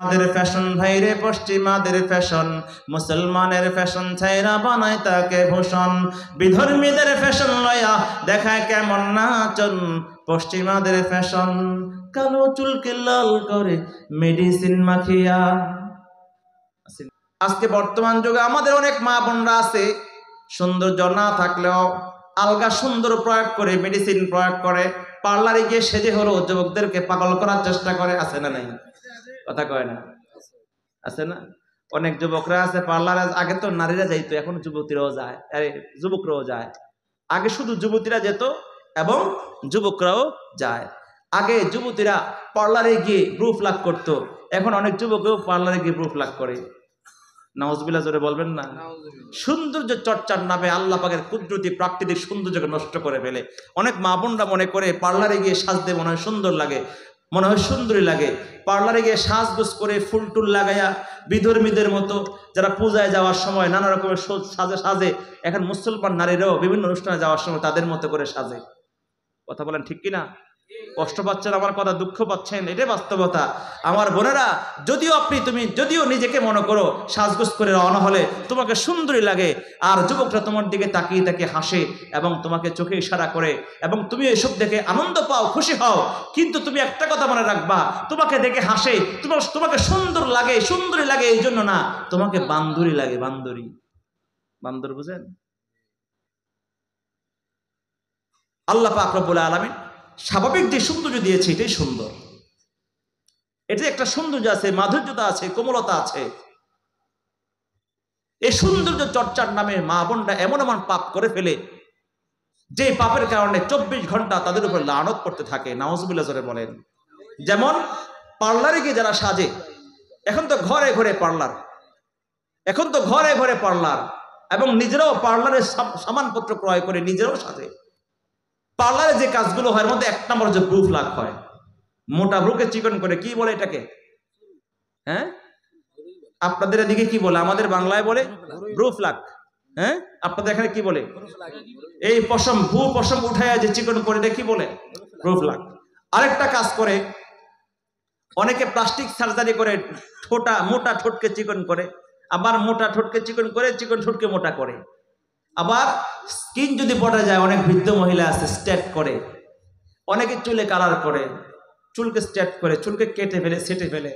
আমাদের ফ্যাশন ভাইরে পশ্চিমাদের ফ্যাশন, মুসলমানের ফ্যাশন ছাইরা বানায় তাকে ভূষণ। বিধর্মীদের ফ্যাশন লয়া দেখায় কেমন নাচন, পশ্চিমাদের ফ্যাশন কালো চুলকে লাল করে মেডিসিন মাখিয়া। আজকে বর্তমান যুগে আমাদের অনেক মা বোনরা আছে, সৌন্দর্য না থাকলেও আলগা সুন্দর প্রয়োগ করে, মেডিসিন প্রয়োগ করে, পার্লারে গিয়ে সেজে হলো যুবকদেরকে পাগল করার চেষ্টা করে। আছে না নাই? কথা কয় না? আছে না? অনেক যুবকরা আছে পার্লারে, আগে তো নারীরা যাইতো, এখন যুবতীরাও যায়, আরে যুবকরাও যায়। আগে শুধু যুবতীরা যেত এবং যুবকরাও যায়। আগে যুবতীরা পার্লারে গিয়ে ব্রু প্লাক করতো, এখন অনেক যুবকও পার্লারে গিয়ে ব্রু প্লাক করে। নাউজুবিল্লাহ জোরে বলবেন না? সৌন্দর্য চর্চার নামে আল্লাহ পাকের কুদরতি প্রাকৃতিক সৌন্দর্যকে নষ্ট করে ফেলে। অনেক মা বোনরা মনে করে পার্লারে গিয়ে সাজতে মনে হয় সুন্দর লাগে, মনে হয় সুন্দরী লাগে। পার্লারে গিয়ে সাজগোজ করে ফুল টুল লাগাইয়া বিধর্মীদের মতো যারা পূজায় যাওয়ার সময় নানা রকমের সাজে, এখন মুসলমান নারীরাও বিভিন্ন অনুষ্ঠানে যাওয়ার সময় তাদের মতো করে সাজে। কথা বলেন ঠিক কিনা? কষ্ট পাচ্ছেন আমার কথা, দুঃখ পাচ্ছেন, এটাই বাস্তবতা। আমার বোনেরা, যদিও নিজেকে মনে করো সাজগোজ করে রওনা হলে তোমাকে সুন্দরী লাগে, আর যুবকরা তোমার দিকে তাকিয়ে তাকিয়ে হাসে এবং তোমাকে চোখে ইশারা করে, এবং তুমি এসব দেখে আনন্দ পাও, খুশি হও। কিন্তু তুমি একটা কথা মনে রাখবা, তোমাকে দেখে হাসে, তোমাকে সুন্দরী লাগে এই জন্য না, তোমাকে বান্দরী লাগে। বান্দর বুঝেন? আল্লাহ পাক রব্বুল আলামিন স্বাভাবিক যে সৌন্দর্য দিয়েছে এটাই সুন্দর। এটা একটা সৌন্দর্য আছে, মাধুর্যতা আছে, কোমলতা আছে। এই সৌন্দর্য চর্চার নামে মা বোনরা এমন পাপ করে ফেলে, যে পাপের কারণে 24 ঘন্টা তাদের উপর লানত পড়তে থাকে। নাউজুবিল্লাহ জোরে বলেন। যেমন পার্লারে গিয়ে যারা সাজে, এখন তো ঘরে ঘরে পার্লার, এবং নিজেরাও পার্লারের সামানপত্র ক্রয় করে নিজেরাও সাজে। পার্লারে যে কাজগুলো হয়, এর মধ্যে এক নম্বর যে ব্রু প্লাক হয়, মোটা ব্রুকে চিকন করে, কি বলে এটাকে? হ্যাঁ, আপনাদের এদিকে কি বলে? আমাদের বাংলায় বলে ব্রু প্লাক। হ্যাঁ, আপনাদের এখানে কি বলে? এই পশম উঠায় যে চিকন করে, এটা কি বলে? ব্রু প্লাক। আরেকটা কাজ করে অনেকে, প্লাস্টিক সার্জারি করে মোটা ঠোঁটকে চিকন করে, আবার মোটা ঠোঁটকে চিকন করে, চিকন ঠোঁটকে মোটা করে। আবার স্কিন যদি পড়ে যায়, অনেক বৃদ্ধ মহিলা আছে স্ট্রেট করে, অনেকে চুলে কালার করে, চুলকে স্ট্রেট করে, চুলকে কেটে ফেলে, সেটে ফেলে,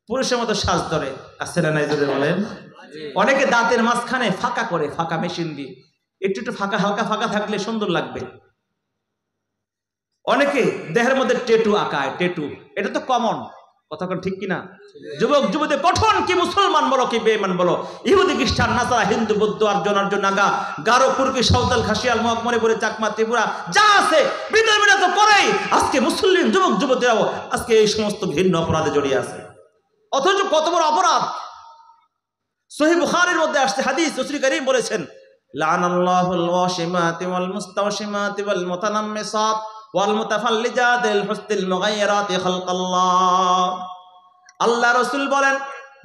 পুরুষের মতো সাজ ধরে। আছে না নাই যদি বলেন? অনেকে দাঁতের মাঝখানে ফাঁকা করে, ফাঁকা মেশিন দিয়ে, একটু ফাঁকা, হালকা ফাঁকা থাকলে সুন্দর লাগবে। অনেকে দেহের মধ্যে টেটু আঁকায়, এটা তো কমন। কথা ঠিক কিনা? যুবক যুবতী গঠন কি মুসলমান বলো কি বেঈমান বলো, ইহুদি খ্রিস্টান নাসারা হিন্দু বৌদ্ধ আর্য নাগা গারো কুর্কি সাঁওতাল খাসিয়াল মগ মণিপুরি চাকমা ত্রিপুরা যা আছে বিধর্মীরা তো করেই। আজকে মুসলিম যুবক যুবতীরাও আজকে এই সমস্ত ঘৃণ্য অপরাধে জড়িয়ে আছে। অথচ কত বড় অপরাধ! সহিহ বুখারীর মধ্যে আসছে হাদিস, রাসূল কারীম বলেছেন, লানাল্লাহুল ওয়াশিমাতি ওয়াল মুস্তাওশিমাতি ওয়াল মুতানাম্মিসাত ওয়াল মুতাফাল্লিজাতিল হুসনিল মুগায়্যিরাতি খালকাল্লাহ। আল্লাহ রাসূল বলেন,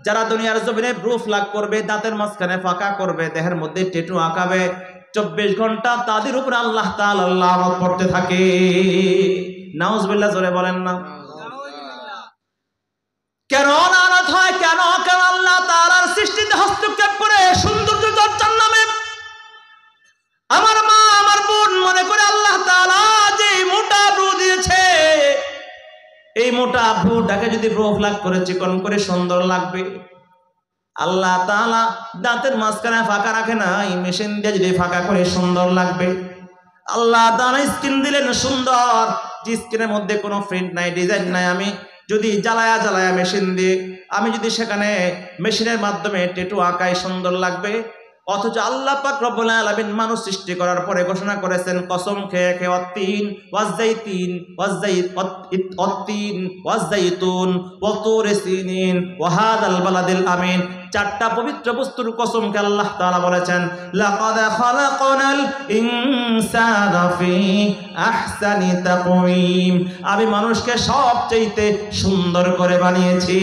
যারা দুনিয়ার জমিনে ব্রু প্লাক করবে, দাঁতের মাঝখানে ফাঁকা করবে, দেহের মধ্যে টেটু আঁকাবে, 24 ঘন্টা তাদের উপর আল্লাহ তাআলা লানত পড়তে থাকে। নাউজুবিল্লাহ জোরে বলেন না? কেন লানত হয়? কেন আল্লাহ তাআলার সৃষ্টিতে হস্তক্ষেপ করে সৌন্দর্য চর্চার নামে? আমার মা, আমার বোন মনে করে আল্লাহ তাআলা যে মোটা ব্রু দিয়েছে, এই মোটা ব্রুটাকে যদি ব্রু প্লাক করে চিকন করে সুন্দর লাগবে। আল্লাহ তাআলা দাঁতের মাঝখানে ফাঁকা রাখে না, এই মেশিন দিয়ে যদি ফাঁকা করে সুন্দর লাগবে। আল্লাহ তাআলা স্কিন দিলেন সুন্দর, যে স্কিনের মধ্যে কোনো প্রিন্ট নাই, ডিজাইন নাই, আমি যদি জ্বালায়া মেশিন দিয়ে, আমি যদি সেখানে মেশিনের মাধ্যমে টেটু আঁকাই, সুন্দর লাগবে। অথচ আল্লাহ পাক রব্বুল আলামিন মানুষ সৃষ্টি করার পরে ঘোষণা করেছেন, কসম খেয়ে খেয়ে অত্তিন ওয়াজ্জাইতুন ওয়া তুরি সিনিন ওয়া হাদাল বালাদিল আমিন, 4টা পবিত্র বস্তুর কসমকে আল্লাহ তাআলা বলেছেন, লাকাদ খালাকনাল ইনসানা ফি আহসানি তাকওয়িম, আমি মানুষকে সবচেয়ে সুন্দর করে বানিয়েছি।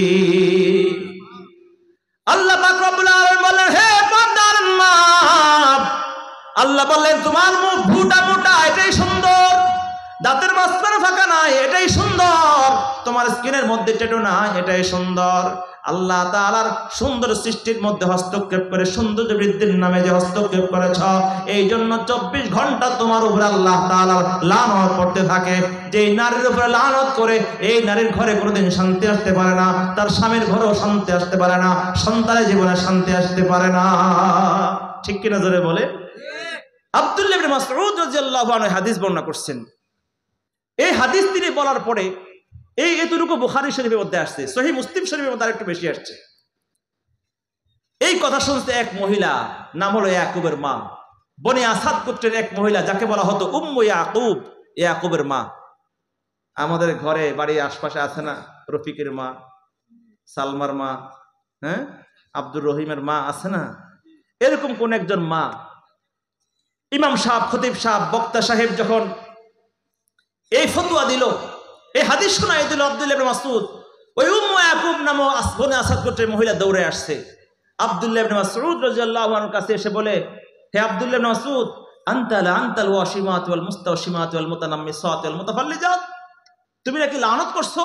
আল্লাহ পাক রব্বুল আলামিন বলেন, হে বান্দার মা, আল্লাহ বললেন তোমার মুখ ভুটা মোটা, এটাই সুন্দর, দাঁতের মাঝখানে ফাঁকা নাই, এটাই সুন্দর, তোমার তোমার স্কিনের মধ্যে ট্যাটু না, এটাই সুন্দর। আল্লাহ তাআলার সুন্দর সৃষ্টির মধ্যে হস্তক্ষেপ করে সৌন্দর্য বৃদ্ধির নামে যে হস্তক্ষেপ করেছ, এই জন্য 24 ঘন্টা তোমার উপরে আল্লাহ তাআলার লানত পড়তে থাকে। যে নারীর উপরে লানত করে এই নারীর ঘরে কোনোদিন শান্তি আসতে পারে না, তার স্বামীর ঘরেও শান্তি আসতে পারে না, সন্তানের জীবনে শান্তি আসতে পারে না। ঠিক কিনা জোরে বলে? আব্দুল্লাহ ইবনে মাসউদ রাদিয়াল্লাহু আনহু হাদিস বর্ণনা করছেন। এই হাদিস তিনি বলার পরে এতটুকু বুখারী শরীফের মধ্যে আসছে, সহিহ মুসলিম শরীফের মধ্যে আরেকটু বেশি আসছে। এই কথা শুনতে এক মহিলা, নাম হলো ইয়াকুবের মা, বনি আসাদ গোত্রের এক মহিলা, যাকে বলা হতো উম্মু ইয়াকুব, ইয়াকুবের মা। আমাদের ঘরে বাড়ির আশপাশে আছে না, রফিকের মা, সালমার মা, হ্যাঁ, আব্দুর রহিমের মা আছে না, এরকম কোন একজন মা। ইমাম সাহেব, খতিব সাহেব, বক্তা সাহেব যখন এই ফতোয়া দিল, এই হাদিস শোনাই দিল আব্দুল্লাহ ইবনে মাসউদ, ওই উম্মু ইয়াকুব নামক বনি আসাদ গোত্রের মহিলা দৌড়ে আসছে আব্দুল্লাহ ইবনে মাসউদ রাদিয়াল্লাহু আনহুর কাছে এসে বলে, হে আব্দুল্লাহ ইবনে মাসউদ, আনতাল ওয়াশিমাত ওয়াল মুস্তাওশিমাত ওয়াল মুতানাম্মিসাত ওয়াল মুতাফাল্লিজাত, তুমি নাকি লানত করছো?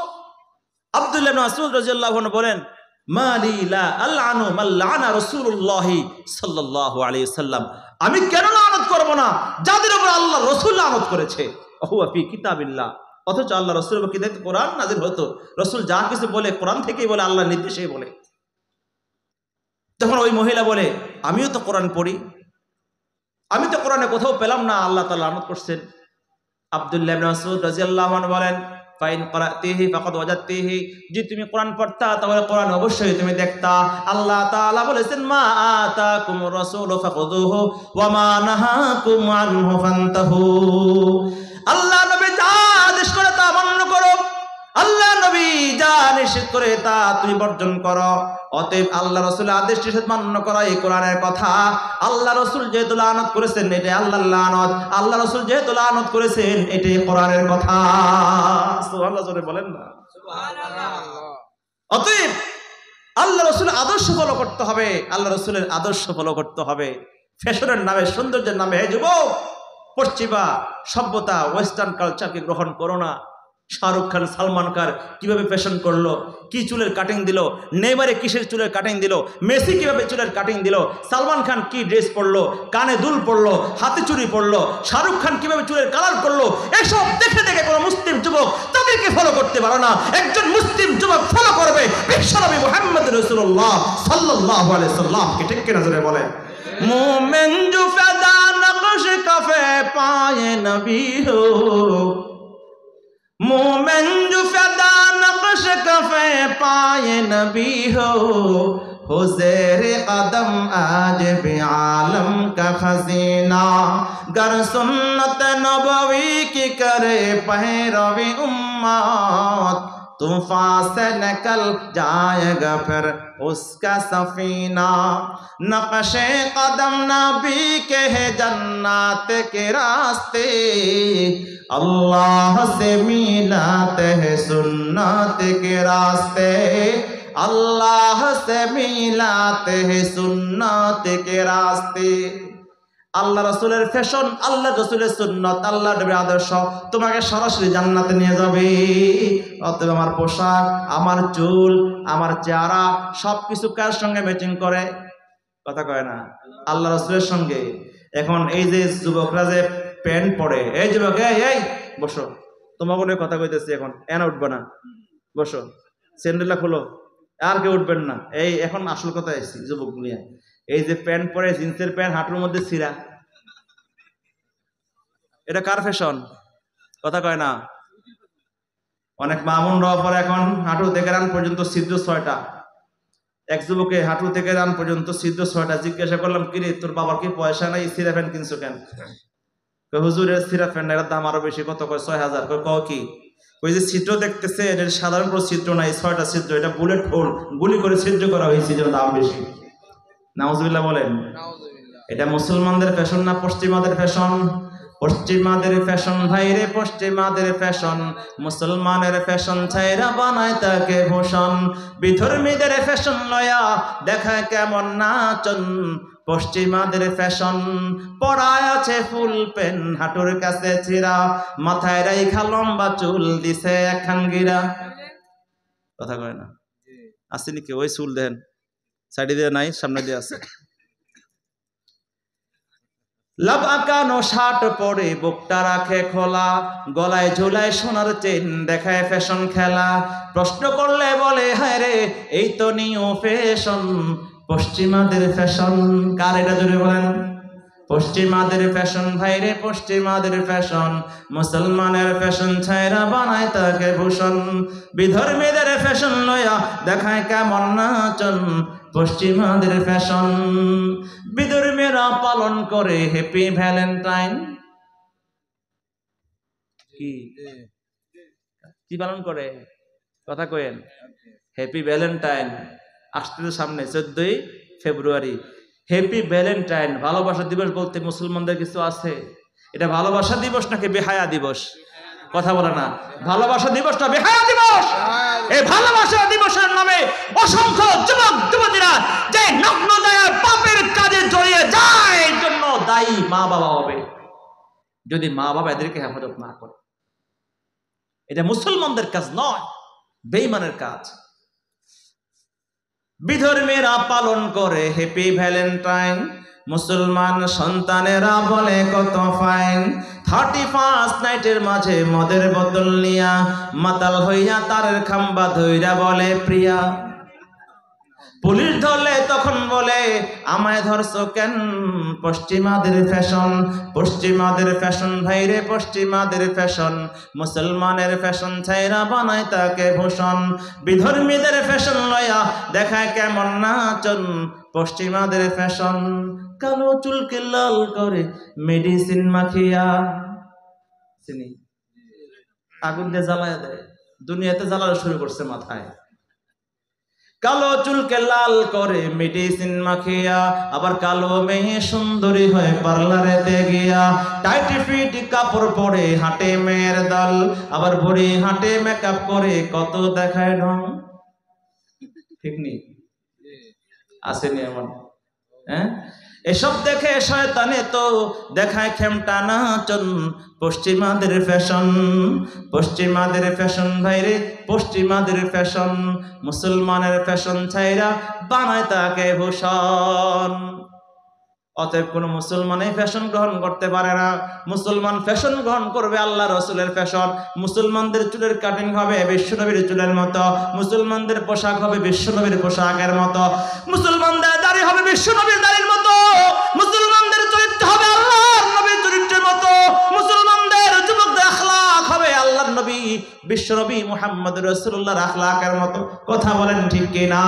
আব্দুল্লাহ ইবনে মাসউদ রাদিয়াল্লাহু আনহু বলেন, মালি লা আলআনু মান লাআনা রাসূলুল্লাহ সাল্লাল্লাহু আলাইহি ওয়াসাল্লাম, আমি কেন লানত করব না যাদের উপর আল্লাহ রাসূল লানত করেছে। হুয়া ফি কিতাবিল্লাহ, অথচ আল্লাহ রাসূলের কি দেখতে কোরআন নাযিল হতো, রাসূল যা কিছু বলে কোরআন থেকেই বলে, আল্লাহর নির্দেশেই বলে। তখন ওই মহিলা বলে, আমিও তো কোরআন পড়ি, আমি তো কোরআনে কোথাও পেলাম না আল্লাহ তাআলা লানত করছেন। আব্দুল্লাহ ইবনে মাসউদ রাদিয়াল্লাহু আনহু বলেন, ফাইন ক্রাতিহি ফাকাদ ওয়াজাদতিহি, যে তুমি কোরআন পড়তা তাহলে কোরআন অবশ্যই তুমি দেখতা। আল্লাহ তাআলা বলেছেন, মা আতাকুমুর রাসূলু ফাখুযুহু ওয়া মা নাহাকুম আনহু ফান্তাহু। আল্লাহ নবী যা আদেশ করে তা মান্য করো, আল্লাহ নবী যা নিষেধ করে তা তুমি বর্জন করো। অতএব আল্লাহ রাসূলের আদেশ নিষেধ মান্য করা এই কোরআনের কথা। আল্লাহ রাসূল যেহেতু লানত করেছেন এটাই আল্লাহর লানত, আল্লাহ রাসূল যেহেতু লানত করেছেন এটাই কোরআনের কথা। সুবহানাল্লাহ জোরে বলেন না সুবহানাল্লাহ। অতএব আল্লাহ রাসূলের আদর্শ ফলো করতে হবে, আল্লাহ রাসূলের আদর্শ ফলো করতে হবে। ফ্যাশনের নামে, সৌন্দর্যের নামে হে যুবক, পশ্চিমা সভ্যতা ওয়েস্টার্ন কালচারকে গ্রহণ করো না। শাহরুখ খান, সালমান খান কিভাবে ফ্যাশন করলো, কি চুলের কাটিং দিল, নেইমারে কিসের চুলের কাটিং দিল, মেসি কিভাবে চুলের কাটিং দিল, সালমান খান কি ড্রেস পরলো, কানে দুল পরলো, হাতে চুড়ি পরলো, শাহরুখ খান কিভাবে চুলের কালার করলো, এসব দেখে দেখে কোনো মুসলিম যুবক তাদেরকে ফলো করতে পারো না। একজন মুসলিম যুবক ফলো করবে বিশ্বনবী মুহাম্মদ রাসূলুল্লাহ সাল্লাল্লাহু আলাইহি সাল্লামকে। ঠিক কিনা জোরে বলে? মোমেন জু ফেদা নকশ কফে পায়ে নবী হো, मोमेन जो फदा नक्श कफे पाए नबी हो ज़ेरे कदम आज भी आलम का खजीना, गर सुन्नत नबवी की करे पैरवी उम्मत, तूफान से निकल जाएगा फिर उसका सफीना। नक्शे कदम नबी के है जन्नत के रास्ते, अल्लाह से मिलाते हैं सुन्नत के रास्ते, अल्लाह से मिलाते हैं सुन्नत के रास्ते। আল্লাহ রাসূলের ফ্যাশন, আল্লাহ রাসূলের সুন্নাত, আল্লাহ নবীর আদর্শ তোমাকে সরাসরি জান্নাতে নিয়ে যাবে। অতএব আমার পোশাক, আমার চুল, আমার চেহারা সবকিছু কার সঙ্গে ম্যাচিং করে? কথা কয় না, আল্লাহ রাসূলের সঙ্গে। এখন এই যে যুবকরা যে প্যান্ট পরে, এই যুবক এই বসো, তোমাকে কথা কইতেছি, এখন এনা উঠবে না, বসো, স্যান্ডেলটা খোলো, আর কেউ উঠবেন না। এই এখন আসল কথা এসেছি যুবক নিয়ে। এই যে প্যান্ট পরে, জিন্সের প্যান্ট, হাঁটুর মধ্যে ছিঁড়া, এটা কার ফ্যাশন? কথা কয় না। অনেক মামুনরাও পরে এখন হাঁটু থেকে রান পর্যন্ত ছিদ্র 6টা। এক যুবকে হাঁটু থেকে রান পর্যন্ত ছিদ্র 6টা। জিজ্ঞাসা করলাম, কিরে তোর বাবার কি পয়সা নাই, ছিঁড়া প্যান্ট কিনছো কেন? হুজুরের ছিঁড়া প্যান্ট, এর দাম আরো বেশি। কত? কয় 6000। কয় কি? ওই যে ছিদ্র দেখতেছে এটা সাধারণ কোনো ছিদ্র নাই, 6টা ছিদ্র, এটা বুলেট হোল, গুলি করে ছিদ্র করা হয়েছে, যেটা দাম বেশি। নাউজুবিল্লাহ বলেন। এটা মুসলমানদের ফ্যাশন না পশ্চিমাদের ফ্যাশন? পশ্চিমাদের ফ্যাশন ভাই রে, পশ্চিমাদের ফ্যাশন। মুসলমানের ফ্যাশন ছাইরা বানায় তাকে ভূষণ, বিধর্মীদের ফ্যাশন লয়া দেখায় কেমন নাচন। পশ্চিমাদের ফ্যাশন পরায় আছে ফুল পেন, হাঁটুর কাছে ছিঁড়া, মাথায় রাইখা লম্বা চুল দিছে একখান গিরা। কথা কয় না, আসেনি কেউ? ওই চুল দেন সাইডে দিয়ে নাই, সামনে দিয়ে আছে। লাভ আঁকানো শার্ট পরে বুকটা রাখে খোলা, গলায় ঝুলায় সোনার চেন, দেখায় ফ্যাশন খেলা। প্রশ্ন করলে বলে হায় রে এই তো নিউ ফ্যাশন, পশ্চিমাদের ফ্যাশন। কার এটা জুড়ে বলেন? পশ্চিমাদের ফ্যাশন ভাইরে, পশ্চিমাদের ফ্যাশন। মুসলমানের ফ্যাশন ছাইরা বানায় তাকে ভূষণ, বিধর্মীদের ফ্যাশন লয়া দেখায় কেমন নাচন, পশ্চিমাদের ফ্যাশন। বিধর্মীরা পালন করে হ্যাপি ভ্যালেন্টাইন। কি কি পালন করে? কথা কয়েন। হ্যাপি ভ্যালেন্টাইন আসতে সামনে 14ই ফেব্রুয়ারি। হ্যাপি ভ্যালেন্টাইন, ভালোবাসা দিবস বলতে মুসলমানদের কিছু আছে? এটা ভালোবাসা দিবস নাকি বেহায়া দিবস? কথা বলে না। ভালোবাসা দিবসটা বেহায়া দিবস। এই ভালোবাসা দিবসের নামে অসংখ্য যুবক যুবতীরা যে নগ্ন দয়া পাপের কাজে জড়িয়ে যায়, এর জন্য দায়ী মা বাবা হবে, যদি মা বাবা এদেরকে হেফাজত না করে। এটা মুসলমানদের কাজ নয়, বেঈমানের কাজ। বিধর্মীরা পালন করে হ্যাপি ভ্যালেন্টাইন, মুসলমান সন্তানেরা বলে কত ফাইন। 31 নাইটের মাঝে মদের বোতল নিয়া মাতাল হইয়া তারের খাম্বা ধইরা বলে প্রিয়া। পুলিশ ধরলে তখন বলে আমায় ধরছো কেন, পশ্চিমাদের ফ্যাশন, পশ্চিমাদের ফ্যাশন ভাইরে, পশ্চিমাদের ফ্যাশন। মুসলমানের ফ্যাশন ছাইরা বানায় তাকে ভূষণ, বিধর্মীদের ফ্যাশন লয়া দেখায় কেমন নাচন, পশ্চিমাদের ফ্যাশন। কালো চুলকে লাল করে মেডিসিন মাখিয়া, চিনি আগুন দিয়ে জ্বালায় দেয়, দুনিয়াতে জ্বালানো শুরু করছে মাথায়। কালো চুলকে লাল করে মেডিসিন মাখিয়া, আবার কালো মেয়ে সুন্দরী হয়ে পার্লারেতে গিয়া। টাইট ফিট কাপড় পরে হাঁটে মেয়ের দল, আবার ভরে হাঁটে মেকআপ করে কত দেখায় ঢং। ঠিক নেই? আসেনি এমন? হ্যাঁ, এসব দেখে শয়তানে তো দেখায় খেমটা নাচন, পশ্চিমাদের ফ্যাশন, পশ্চিমাদের ফ্যাশন ভাইরে, পশ্চিমাদের ফ্যাশন। মুসলমানের ফ্যাশন ছাইরা বানায় তাকে ভূষণ। অতএব কোন মুসলমান এই ফ্যাশন গ্রহণ করতে পারে না। মুসলমান ফ্যাশন গ্রহণ করবে আল্লাহ রসুলের ফ্যাশন। মুসলমানদের চুলের কাটিং হবে বিশ্বনবীর চুলের মতো, মুসলমানদের পোশাক হবে বিশ্বনবীর পোশাকের মতো, মুসলমানদের দাড়ি হবে বিশ্বনবীর দাড়ির মতো, মুসলমানদের চরিত্র হবে আল্লাহর নবীর চরিত্রের মতো, মুসলমানদের যুবকদের আখলাক হবে আল্লাহর নবী বিশ্বনবী মুহাম্মদ রাসূলুল্লাহর আখলাকের মতো। কথা বলেন ঠিক কিনা?